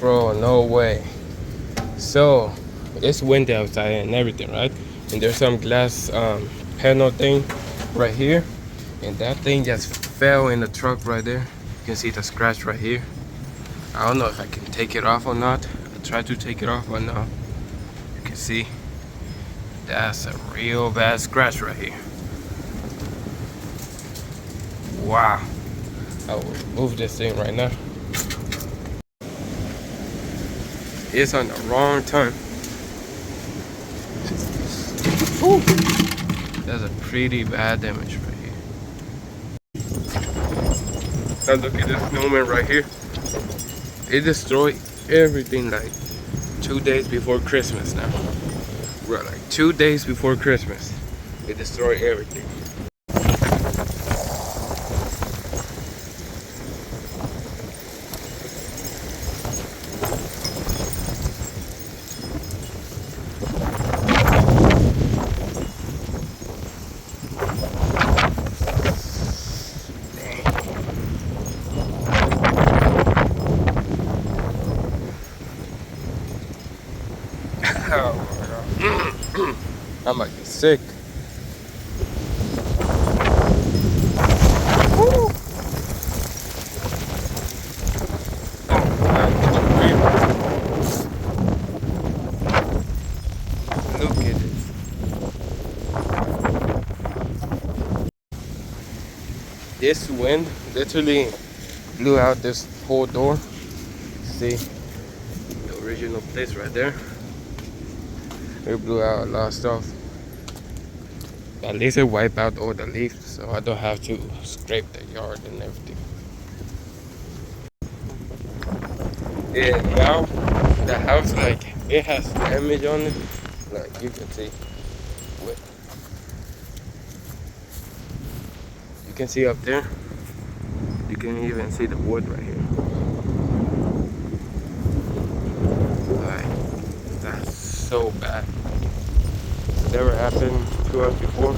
Bro, no way. So it's windy outside and everything, right? And there's some glass panel thing right here, and that thing just fell in the truck right there. You can see the scratch right here. I don't know if I can take it off or not. I tried to take it off, but no. You can see that's a real bad scratch right here. Wow. I will remove this thing right now. It's on the wrong turn. Whew. That's a pretty bad damage right here. Now look at this snowman right here. It destroyed everything like 2 days before Christmas now. We're like 2 days before Christmas. It destroyed everything. Oh my god. I might get sick. Woo. Look at this. This wind literally blew out this whole door. See the original place right there. It blew out a lot of stuff. At least it wiped out all the leaves, so I don't have to scrape the yard and everything. And now the house, like, it has damage on it. Like you can see, you can see up there. You can even see the wood right here. Like, that's so bad. It's never happened to us before.